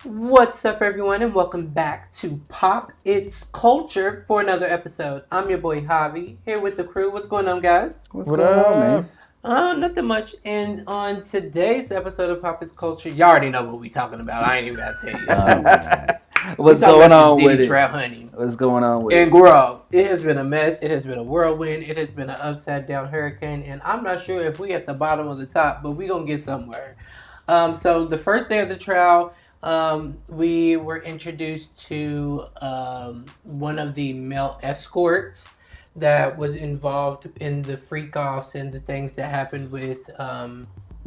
What's up, everyone, and welcome back to Pop It's Culture for another episode. I'm your boy Javi, here with the crew. What's going on, guys? What's What going on, up? man? Nothing much. And on today's episode of Pop It's Culture, y'all already know what we talking about. I ain't even gotta tell you. Oh man, We what's talking going about on this with Diddy it? trout hunting. What's going on with And it? girl, it has been a mess. It has been a whirlwind. It has been an upside down hurricane. And I'm not sure if we at the bottom of the top, but we gonna get somewhere. So the first day of the trial, we were introduced to one of the male escorts that was involved in the freak offs and the things that happened with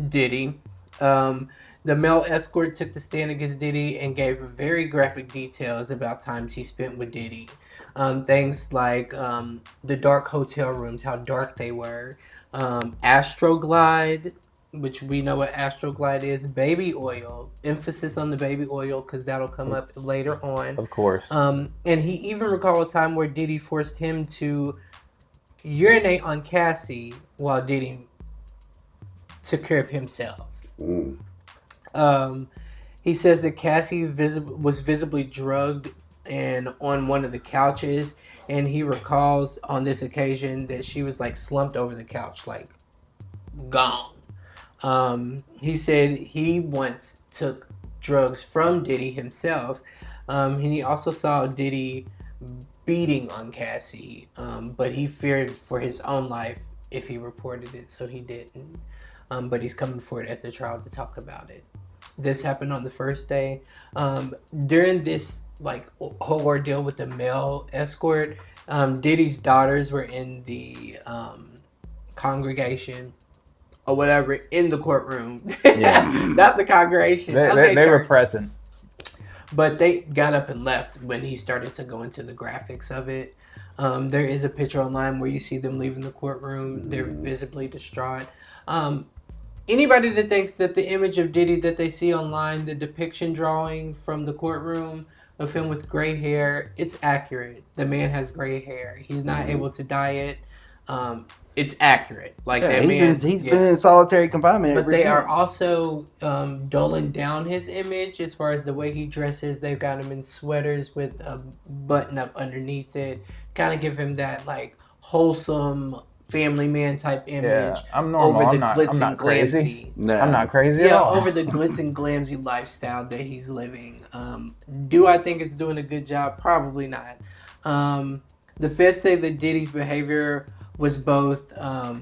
Diddy. Um, the male escort took the stand against Diddy and gave very graphic details about times he spent with Diddy. Things like the dark hotel rooms, how dark they were, Astroglide, which we know what Astroglide is, baby oil, emphasis on the baby oil because that'll come up later on. Of course. And he even recalled a time where Diddy forced him to urinate on Cassie while Diddy took care of himself. Um, he says that Cassie was visibly drugged and on one of the couches, and he recalls on this occasion that she was like slumped over the couch, like gone. He said he once took drugs from Diddy himself, and he also saw Diddy beating on Cassie, but he feared for his own life if he reported it, so he didn't. But he's coming forward at the trial to talk about it. This happened on the first day. During this like whole ordeal with the male escort, Diddy's daughters were in the congregation or whatever in the courtroom. Yeah. Not the congregation. They were present. But they got up and left when he started to go into the graphics of it. There is a picture online where you see them leaving the courtroom. They're visibly distraught. Anybody that thinks that the image of Diddy that they see online, the depiction drawing from the courtroom of him with gray hair, it's accurate. The man has gray hair. He's not able to dye it. It's accurate. Like Yeah, that man. he's been in solitary confinement But ever they since. are also doling down his image as far as the way he dresses. They've got him in sweaters with a button up underneath it. Kind of give him that like wholesome family man type image. Yeah, I'm normal. Over I'm the not. glitz I'm not and crazy. glamsy. No. I'm not crazy at Yeah, all. over the glitz and glamsy lifestyle that he's living. Do I think it's doing a good job? Probably not. The feds say that Diddy's behavior was both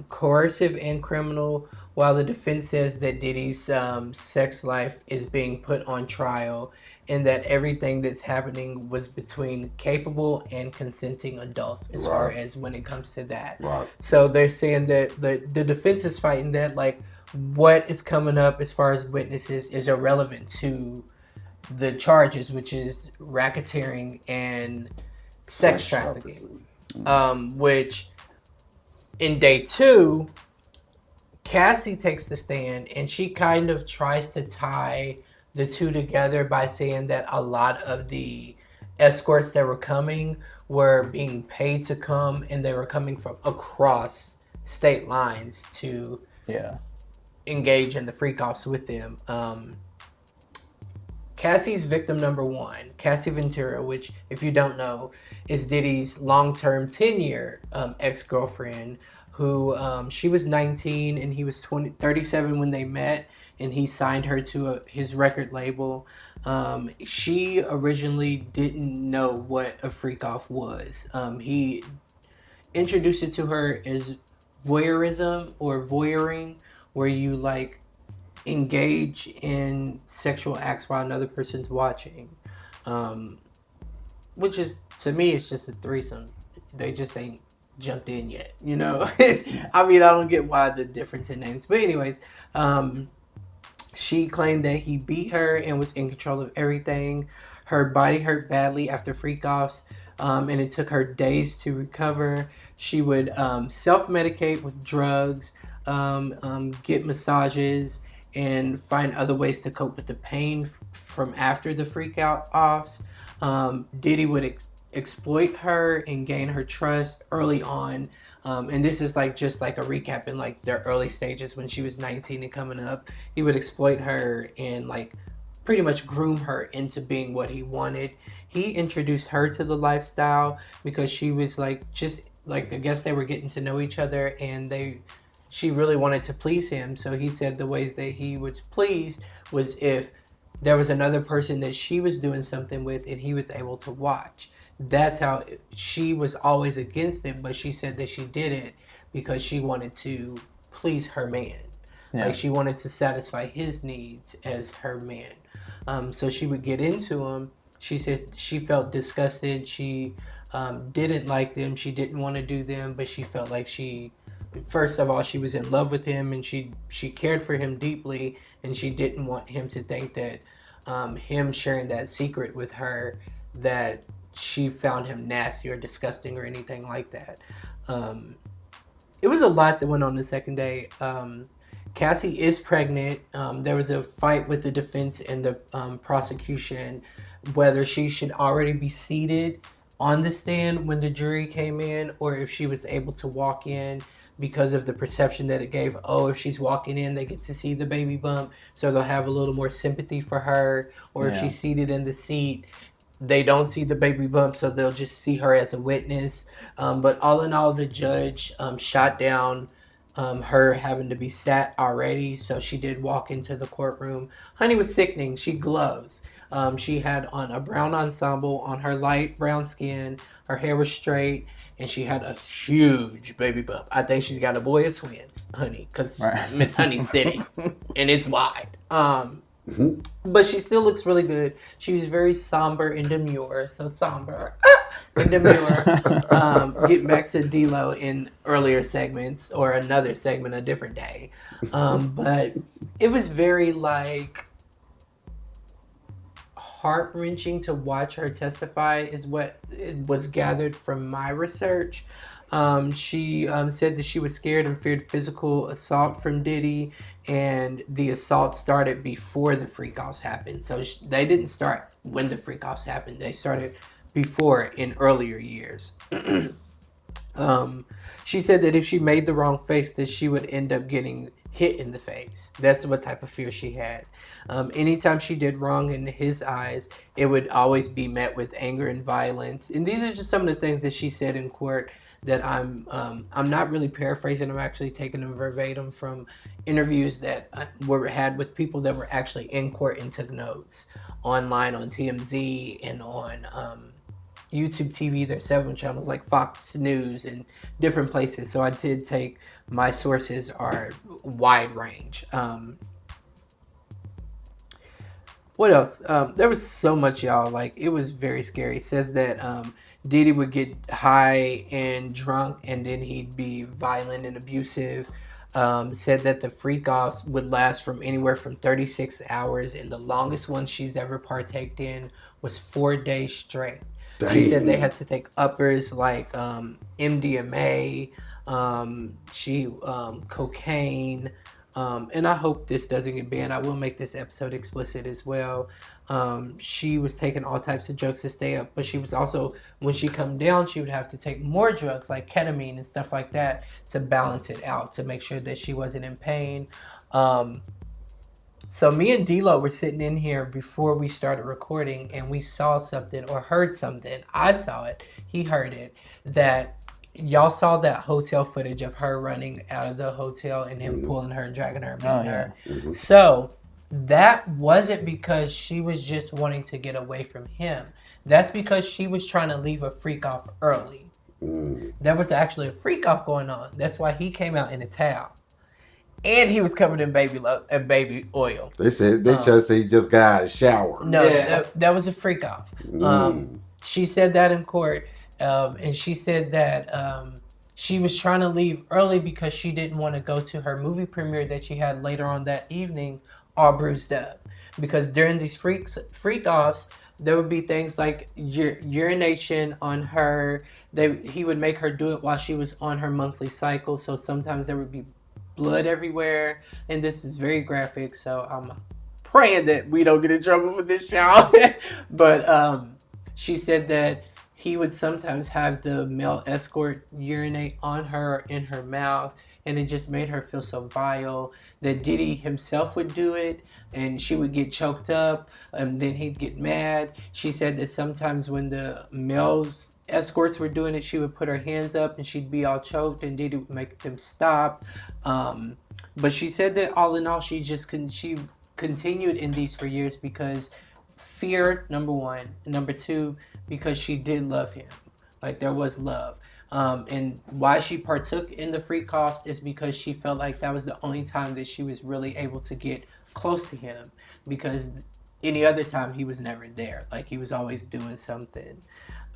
coercive and criminal, while the defense says that Diddy's sex life is being put on trial and that everything that's happening was between capable and consenting adults as far Right. as when it comes to that. Right. So they're saying that the defense is fighting that, like, what is coming up as far as witnesses is irrelevant to the charges, which is racketeering and sex trafficking. Which in day two, Cassie takes the stand and she kind of tries to tie the two together by saying that a lot of the escorts that were coming were being paid to come and they were coming from across state lines to Yeah. engage in the freak offs with them. Cassie's victim number one, Cassie Ventura, which, if you don't know, is Diddy's long-term 10-year ex-girlfriend, who she was 19 and he was 37 when they met, and he signed her to his record label. She originally didn't know what a freak-off was. He introduced it to her as voyeurism or voyeuring, where you like engage in sexual acts while another person's watching, which is, to me, it's just a threesome. They just ain't jumped in yet, you know. I mean, I don't get why the difference in names, but anyways, she claimed that he beat her and was in control of everything. Her body hurt badly after freak offs, and it took her days to recover. She would self medicate with drugs, get massages, and find other ways to cope with the pain from after the freak out offs. Diddy would exploit her and gain her trust early on. And this is like just like a recap in like their early stages when she was 19 and coming up. He would exploit her and like pretty much groom her into being what he wanted. He introduced her to the lifestyle because she was like, just like, I guess they were getting to know each other, and she really wanted to please him. So he said the ways that he was pleased was if there was another person that she was doing something with and he was able to watch. That's how she was always against it, but she said that she did it because she wanted to please her man. Yeah. Like she wanted to satisfy his needs as her man. So she would get into him. She said she felt disgusted. She didn't like them. She didn't want to do them, but she felt like first of all, she was in love with him, and she cared for him deeply, and she didn't want him to think that him sharing that secret with her, that she found him nasty or disgusting or anything like that. It was a lot that went on the second day. Cassie is pregnant. There was a fight with the defense and the prosecution whether she should already be seated on the stand when the jury came in, or if she was able to walk in, because of the perception that it gave. Oh, if she's walking in, they get to see the baby bump, so they'll have a little more sympathy for her. Or if she's seated in the seat, they don't see the baby bump, so they'll just see her as a witness. But all in all, the judge shot down her having to be sat already, so she did walk into the courtroom. Honey was sickening. She glows. She had on a brown ensemble on her light brown skin. Her hair was straight, and she had a huge baby bump. I think she's got a boy or twins, Honey, because Miss Honey's sitting, and it's wide. But she still looks really good. She was very somber and demure, so somber and demure. Getting back to D-Lo in earlier segments, or another segment, a different day. But it was very like heart-wrenching to watch her testify, is what was gathered from my research. She said that she was scared and feared physical assault from Diddy, and the assault started before the freak-offs happened. So they didn't start when the freak-offs happened. They started before, in earlier years. She said that if she made the wrong face, that she would end up getting hit in the face. That's what type of fear she had. Anytime she did wrong in his eyes, it would always be met with anger and violence. And these are just some of the things that she said in court that I'm not really paraphrasing. I'm actually taking them verbatim from interviews that were had with people that were actually in court and took notes online on TMZ and on YouTube TV. There's several channels like Fox News and different places. So I did take, my sources are wide range. What else? There was so much, y'all. Like, it was very scary. It says that Diddy would get high and drunk, and then he'd be violent and abusive. Said that the freak-offs would last from anywhere from 36 hours, and the longest one she's ever partaked in was 4 days straight. Dang. She said they had to take uppers like MDMA, cocaine, and I hope this doesn't get banned. I will make this episode explicit as well. She was taking all types of drugs to stay up, but she was also, when she come down, she would have to take more drugs like ketamine and stuff like that to balance it out, to make sure that she wasn't in pain. So me and D-Lo were sitting in here before we started recording, and we saw something, or heard something. I saw it. He heard it. That y'all saw that hotel footage of her running out of the hotel and him pulling her and dragging her and beating her. Mm-hmm. So that wasn't because she was just wanting to get away from him. That's because she was trying to leave a freak off early. There was actually a freak off going on. That's why he came out in a towel. And he was covered in baby oil. They said he just got out of the shower. No, that was a freak off. She said that in court, and she said that she was trying to leave early because she didn't want to go to her movie premiere that she had later on that evening, all bruised up. Because during these freak offs, there would be things like urination on her. He would make her do it while she was on her monthly cycle. So sometimes there would be blood everywhere, and this is very graphic, so I'm praying that we don't get in trouble for this, y'all. But she said that he would sometimes have the male escort urinate on her, in her mouth, and it just made her feel so vile. that Diddy himself would do it, and she would get choked up, and then he'd get mad. She said that sometimes when the male escorts were doing it, she would put her hands up and she'd be all choked, and Diddy would make them stop. But she said that all in all, she continued in these for years because fear, number one, number two, because she did love him. Like there was love. And why she partook in the freak offs is because she felt like that was the only time that she was really able to get close to him, because any other time he was never there. Like he was always doing something.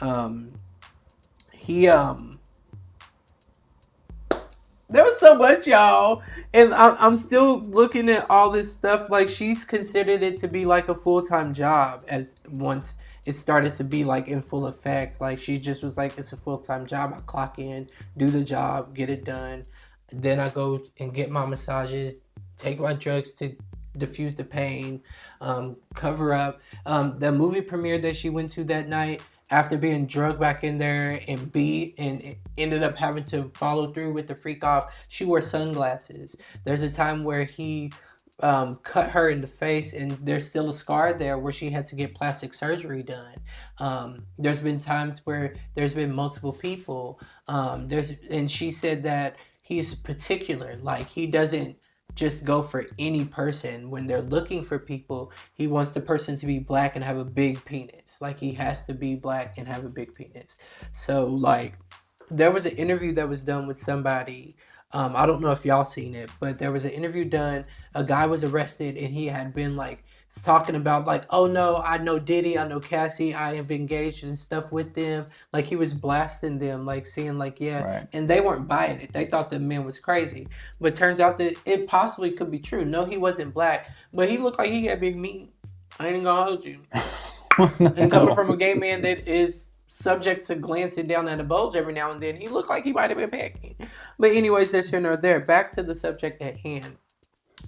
Um, he There was so much, y'all, and I'm still looking at all this stuff. Like she's considered it to be like a full-time job as once it started to be like in full effect. Like she just was like, it's a full-time job. I clock in, do the job, get it done. Then I go and get my massages, take my drugs to diffuse the pain, cover up. The movie premiere that she went to that night, after being drugged back in there and beat and ended up having to follow through with the freak off, she wore sunglasses. There's a time where he cut her in the face, and there's still a scar there where she had to get plastic surgery done. There's been times where there's been multiple people. And she said that he's particular. Like he doesn't just go for any person. When they're looking for people, he wants the person to be black and have a big penis. Like he has to be black and have a big penis. So like there was an interview that was done with somebody. I don't know if y'all seen it, but there was an interview done. A guy was arrested and he had been like talking about like, oh no, I know Diddy, I know Cassie, I have engaged in stuff with them. Like he was blasting them, like saying like, yeah, Right. and they weren't buying it. They thought the man was crazy. But turns out that it possibly could be true. No, he wasn't black, but he looked like he had big meat. I ain't gonna hold you. And coming from a gay man that is subject to glancing down at a bulge every now and then, he looked like he might have been packing. But anyways, that's here nor there. Back to the subject at hand.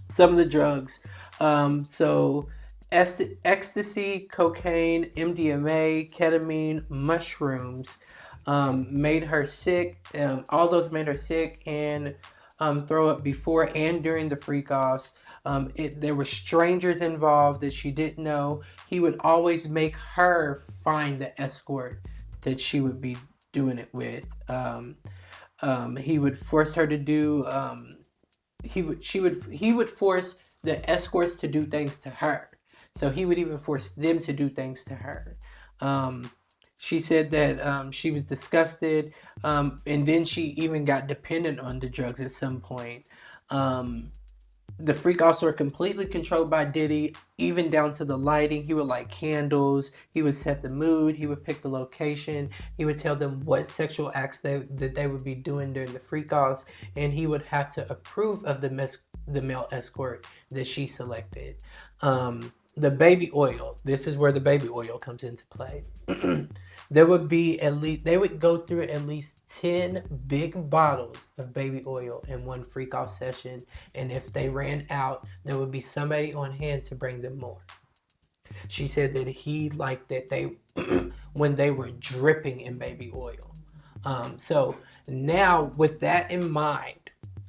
Some of the drugs. So ecstasy, cocaine, MDMA, ketamine, mushrooms made her sick. All those made her sick and throw up before and during the freak offs. There were strangers involved that she didn't know. He would always make her find the escort that she would be doing it with. He would force her to do. He would force the escorts to do things to her. So he would even force them to do things to her. She said that she was disgusted, and then she even got dependent on the drugs at some point. The freak offs were completely controlled by Diddy, even down to the lighting. He would light candles. He would set the mood. He would pick the location. He would tell them what sexual acts that they would be doing during the freak offs, and he would have to approve of the male escort that she selected. The baby oil. This is where the baby oil comes into play. They would go through at least 10 big bottles of baby oil in one freak off session, and if they ran out, there would be somebody on hand to bring them more. She said that he liked that they when they were dripping in baby oil. So now with that in mind,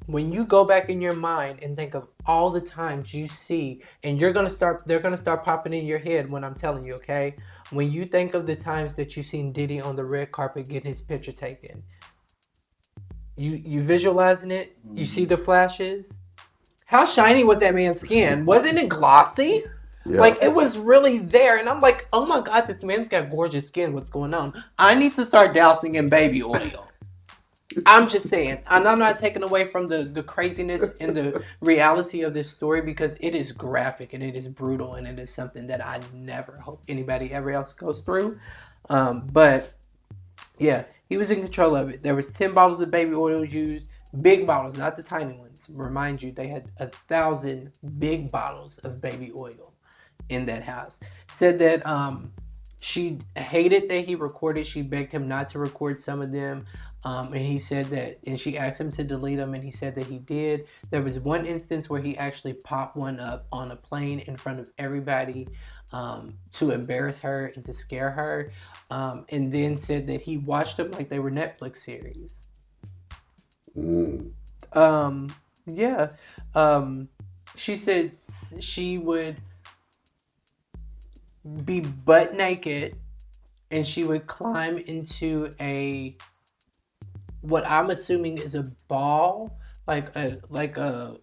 when you go back in your mind and think of all the times you see, and they're gonna start popping in your head when I'm telling you, okay? When you think of the times that you seen Diddy on the red carpet getting his picture taken, you visualizing it? You see the flashes? How shiny was that man's skin? Wasn't it glossy? Yeah. Like it was really there, and I'm like, oh my god, this man's got gorgeous skin. What's going on? I need to start dousing in baby oil. I'm just saying, and I'm not taking away from the craziness and the reality of this story, because it is graphic and it is brutal and it is something that I never hope anybody ever else goes through. But yeah, he was in control of it. There was 10 bottles of baby oil used, big bottles, not the tiny ones. Remind you, they had 1,000 big bottles of baby oil in that house. Said that she hated that he recorded. She begged him not to record some of them. And he said that, and she asked him to delete them, and he said that he did. There was one instance where he actually popped one up on a plane in front of everybody to embarrass her and to scare her, and then said that he watched them like they were Netflix series. Yeah. She said she would be butt naked and she would climb into what I'm assuming is a ball, like a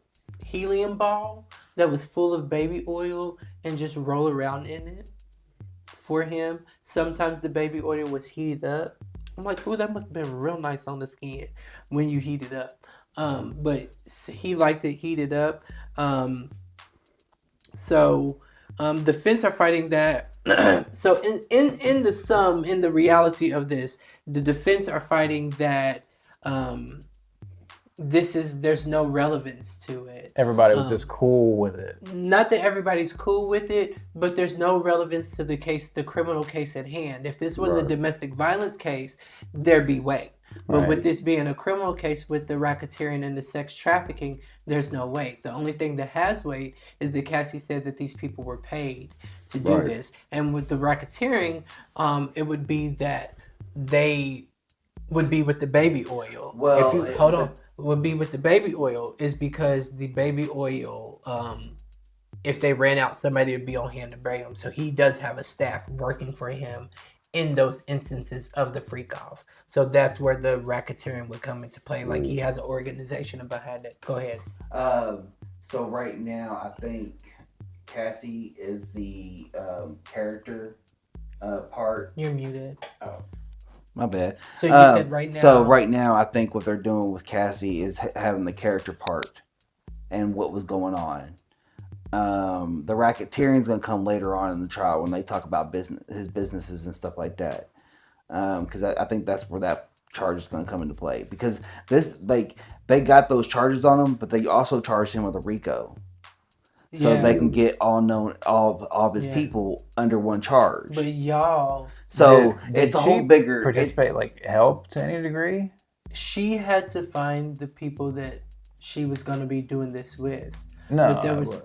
helium ball that was full of baby oil, and just roll around in it for him. Sometimes the baby oil was heated up. I'm like, ooh, that must have been real nice on the skin when you heat it up. But he liked it heated up. The Finns are fighting that. So in the reality of this, the defense are fighting that there's no relevance to it. Everybody was just cool with it. Not that everybody's cool with it, but there's no relevance to the criminal case at hand. If this was a domestic violence case, there'd be weight. But with this being a criminal case with the racketeering and the sex trafficking, there's no weight. The only thing that has weight is that Cassie said that these people were paid to do this. And with the racketeering, it would be that they would be with the baby oil. Well, would be with the baby oil is because the baby oil, if they ran out, somebody would be on hand to bring them. So he does have a staff working for him in those instances of the freak off. So that's where the racketeering would come into play. Like he has an organization behind it. Go ahead. So right now, I think Cassie is the character part. You're muted. Oh, my bad. So you said right now. So right now, I think what they're doing with Cassie is having the character part and what was going on. The racketeering is going to come later on in the trial when they talk about his businesses and stuff like that. Because I think that's where that charge is going to come into play. Because they got those charges on him, but they also charged him with a RICO. So they can get all of his people under one charge. But y'all. So it's a whole bigger. Participate, help to any degree? She had to find the people that she was going to be doing this with. No, but there was,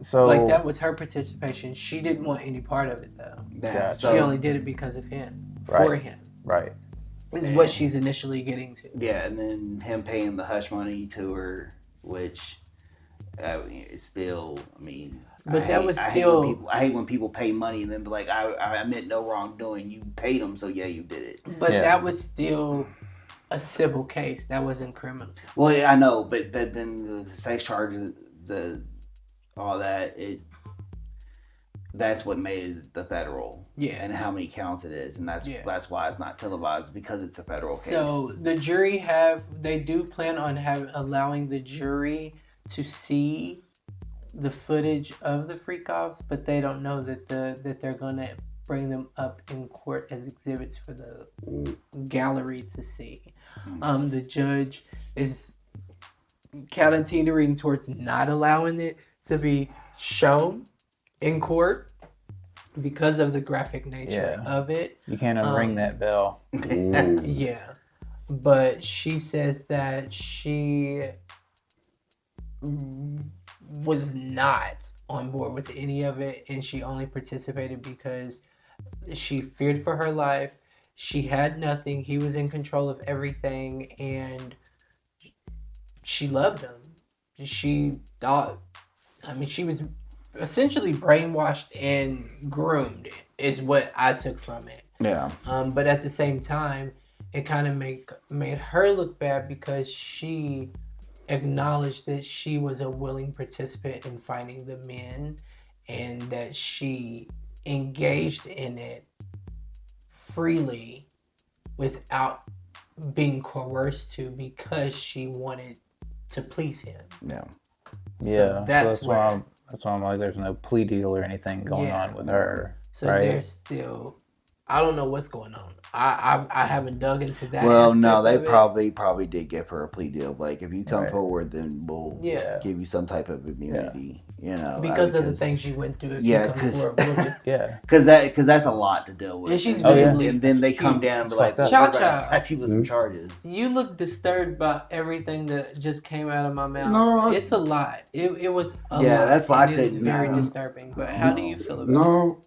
so that was her participation. She didn't want any part of it though. She only did it because of him, for him. Right. Is what she's initially getting to. Yeah, and then him paying the hush money to her, which it's still. But I hate when people pay money and then be like, I meant no wrongdoing. You paid them, so yeah, you did it. But that was still a civil case. That wasn't criminal. Well, yeah, I know, but then the sex charges. All that that's what made it the federal and how many counts it is, and that's why it's not televised, because it's a federal case. So the jury they do plan on allowing the jury to see the footage of the freak offs, but they don't know that they're gonna bring them up in court as exhibits for the gallery to see. The judge is kind of teetering towards not allowing it to be shown in court because of the graphic nature of it. You can't unring that bell. Yeah. But she says that she was not on board with any of it, and she only participated because she feared for her life. She had nothing. He was in control of everything, and she loved him. She thought, she was essentially brainwashed and groomed, is what I took from it. Yeah. But at the same time, it kind of made her look bad because she acknowledged that she was a willing participant in finding the men, and that she engaged in it freely without being coerced to, because she wanted to please him. Yeah. So that's why I'm like, there's no plea deal or anything going on with her. So there's still, I don't know what's going on. I haven't dug into that. Well, no, they probably did give her a plea deal. Like, if you come forward, then we'll give you some type of immunity. You know, because of the things you went through. If you come forward, because that's a lot to deal with. And she's and then they come down and be like, we're going to slap you with some charges. You look disturbed by everything that just came out of my mouth. No, it's a lot. It was a lot. That's why it is very disturbing. But how do you feel about it? No.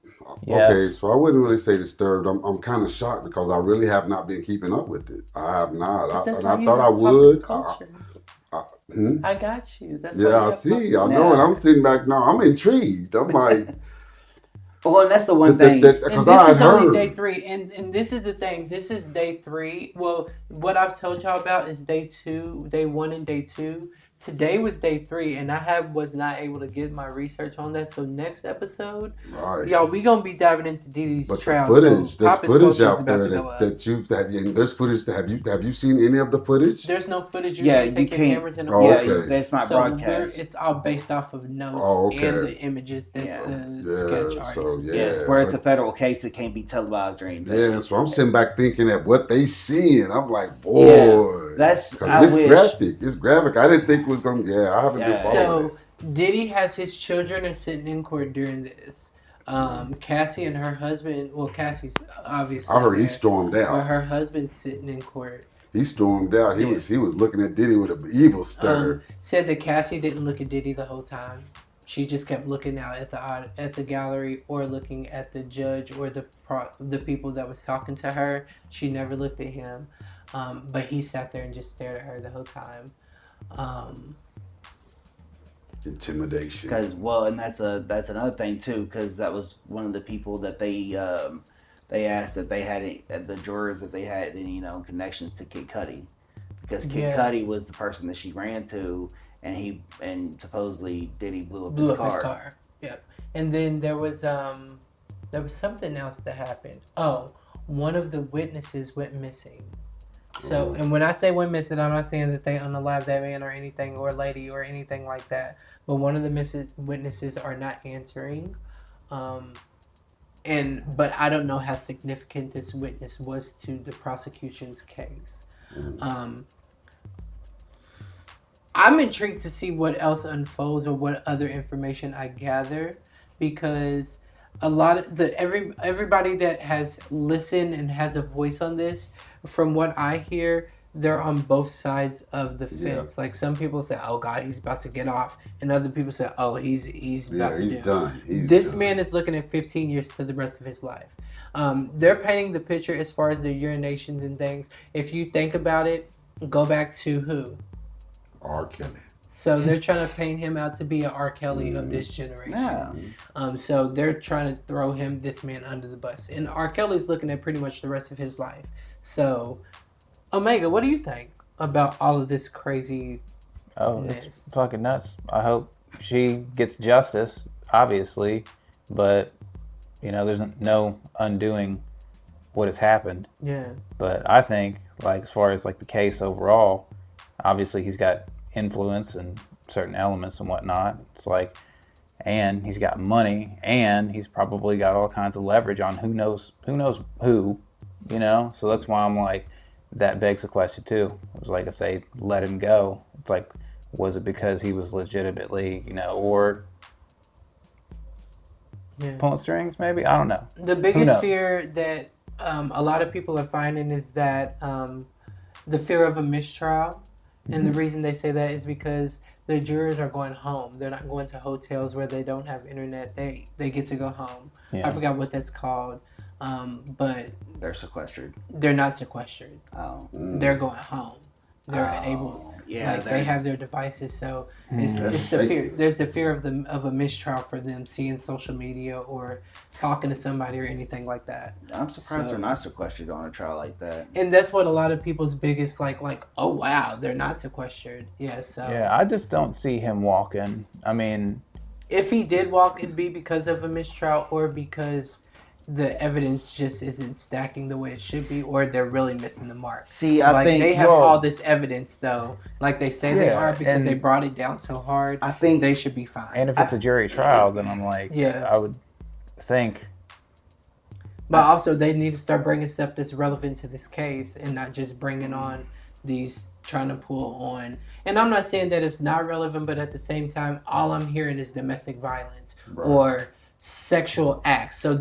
Yes. Okay, so I wouldn't really say disturbed. I'm kind of shocked because I really have not been keeping up with it. I have not. I thought I would. I got you. That's Yeah, I see. I know, and I'm sitting back now. I'm intrigued. I'm like, well, and that's the one thing. Because I heard only day 3, and this is the thing. This is day 3. Well, what I've told y'all about is day 1 and day 2. Today was day 3, and I was not able to get my research on that. So next episode, y'all, we gonna be diving into Diddy's trial. There's footage out there there's footage. Have you seen any of the footage? There's no footage. You can't take your cameras in the that's not broadcast. It's all based off of notes and the images that the sketch artist. Yes, where it's a federal case, it can't be televised or anything. Yeah, so I'm sitting back thinking at what they see, and I'm like, boy, graphic. It's graphic. I didn't think it was going to. Yeah, I haven't been following. So Diddy has his children are sitting in court during this. Cassie and her husband. Well, Cassie's obviously. I heard he stormed out. But her husband's sitting in court. He stormed out. He was looking at Diddy with an evil stare. Said that Cassie didn't look at Diddy the whole time. She just kept looking out at the gallery or looking at the judge or the people that was talking to her. She never looked at him, but he sat there and just stared at her the whole time. Intimidation. Because and that's another thing too. Because that was one of the people that they asked that they had the jurors if they had any connections to Kid Cudi, because Kid Cudi was the person that she ran to. And supposedly Diddy blew up his car. Yep. And then there was something else that happened. Oh, one of the witnesses went missing. So, and when I say went missing, I'm not saying that they unalived that man or anything or lady or anything like that. But one of the witnesses are not answering. But I don't know how significant this witness was to the prosecution's case. I'm intrigued to see what else unfolds or what other information I gather, because a lot of everybody that has listened and has a voice on this, from what I hear, they're on both sides of the fence. Like some people say, "Oh God, he's about to get off," and other people say, "Oh, he's about to he's done. This man is looking at 15 years to the rest of his life." They're painting the picture as far as the urinations and things. If you think about it, go back to who? R. Kelly. So they're trying to paint him out to be an R. Kelly of this generation. Yeah. So they're trying to throw this man under the bus. And R. Kelly's looking at pretty much the rest of his life. So, Omega, what do you think about all of this crazy? Oh, it's fucking nuts. I hope she gets justice, obviously, but there's no undoing what has happened. Yeah. But I think, as far as the case overall, obviously he's got influence and certain elements and whatnot. It's and he's got money, and he's probably got all kinds of leverage on who knows who, So that's why I'm that begs the question too. It was if they let him go, it's was it because he was legitimately, or pulling strings? Maybe, I don't know. The biggest fear that a lot of people are finding is that the fear of a mistrial. And the reason they say that is because the jurors are going home. They're not going to hotels where they don't have internet. They get to go home. Yeah. I forgot what that's called. But they're sequestered. They're not sequestered. Oh. They're going home. They're able. Yeah. They have their devices. So it's the fear. There's the fear of a mistrial for them seeing social media or talking to somebody or anything like that. I'm surprised they're not sequestered on a trial like that. And that's what a lot of people's biggest oh wow, they're not sequestered. Yeah. So yeah, I just don't see him walking. I mean, if he did walk, it'd be because of a mistrial or because the evidence just isn't stacking the way it should be, or they're really missing the mark. See, I think they have all this evidence, though. They say they are because they brought it down so hard. I think they should be fine. And if it's a jury trial, then I'm I would think. But also, they need to start bringing stuff that's relevant to this case and not just bringing on these trying to pull on. And I'm not saying that it's not relevant, but at the same time, all I'm hearing is domestic violence or sexual acts. So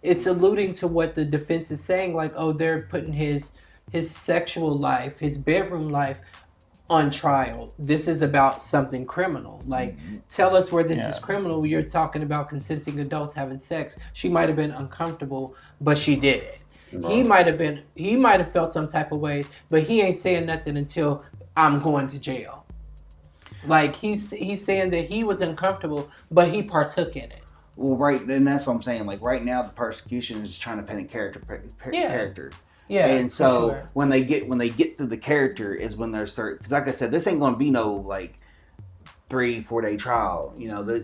it's alluding to what the defense is saying, they're putting his sexual life, his bedroom life on trial. This is about something criminal. Tell us where this is criminal. You're talking about consenting adults having sex. She might have been uncomfortable, but she did it. He might have felt some type of ways, but he ain't saying nothing until I'm going to jail. Like he's saying that he was uncomfortable, but he partook in it. Well, right, then that's what I'm saying. Like right now, the persecution is trying to paint a character. Yeah, and so when they get through the character is when they're because like I said, this ain't gonna be no like 3-4 day trial. You know,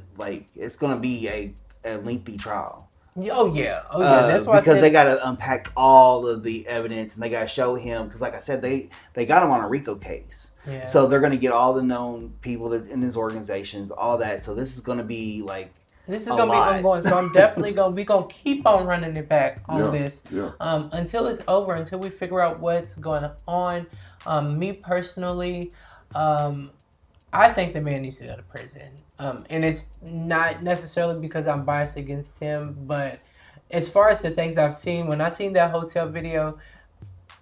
it's gonna be a lengthy trial. Oh yeah. That's why because they got to unpack all of the evidence and they got to show him because, like I said, they got him on a RICO case. Yeah. So they're going to get all the known people that's in his organizations, all that. So this is going to be like this is going to be ongoing. So I'm definitely going to keep on running it back on this until it's over, until we figure out what's going on. Me personally, I think the man needs to go to prison. And it's not necessarily because I'm biased against him, but as far as the things I've seen, when I seen that hotel video,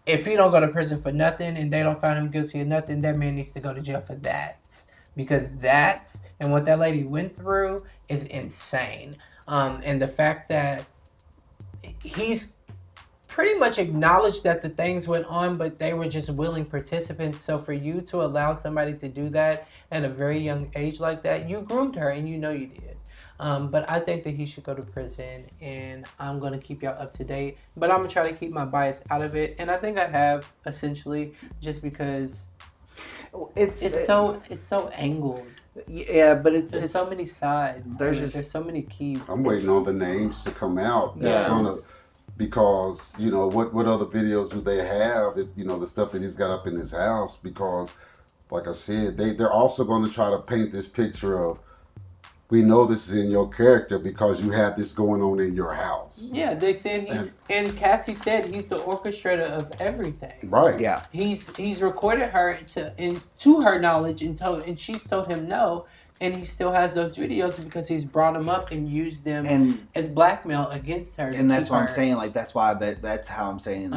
if he don't go to prison for nothing and they don't find him guilty of nothing, that man needs to go to jail for that. Because that's, and what that lady went through is insane. And the fact that he's pretty much acknowledged that the things went on, but they were just willing participants. So for you to allow somebody to do that at a very young age like that, you groomed her and you know you did. But I think that he should go to prison, and I'm going to keep y'all up to date. But I'm going to try to keep my bias out of it. And I think I have, essentially, just because it's so angled. Yeah, but there's so many sides. There's so many key. I'm waiting on the names to come out. That's gonna, because you know what other videos do they have? If you know the stuff that he's got up in his house, because like I said, they're also going to try to paint this picture of, we know this is in your character because you have this going on in your house. Yeah, they said and Cassie said he's the orchestrator of everything. Right. Yeah. He's recorded her to her knowledge and she's told him no, and he still has those videos because he's brought them up and used them as blackmail against her. And that's what I'm saying. Like that's why that's how I'm saying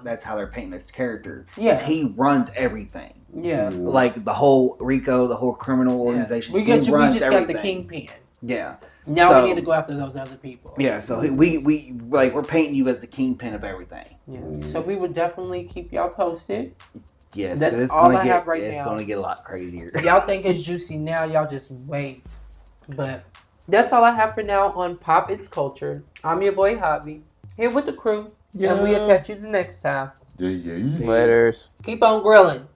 that's how they're painting this character. Yeah, he runs everything. Yeah, like the whole RICO, the whole criminal organization. We just got the kingpin. Yeah. Now we need to go after those other people. Yeah. So we're painting you as the kingpin of everything. Yeah. So we would definitely keep y'all posted. Yes, that's all I have right now. It's gonna get a lot crazier. Y'all think it's juicy now? Y'all just wait. But that's all I have for now on Pop It's Culture. I'm your boy Javi, here with the crew, and we'll catch you the next time. Yeah. Laters. Keep on grilling.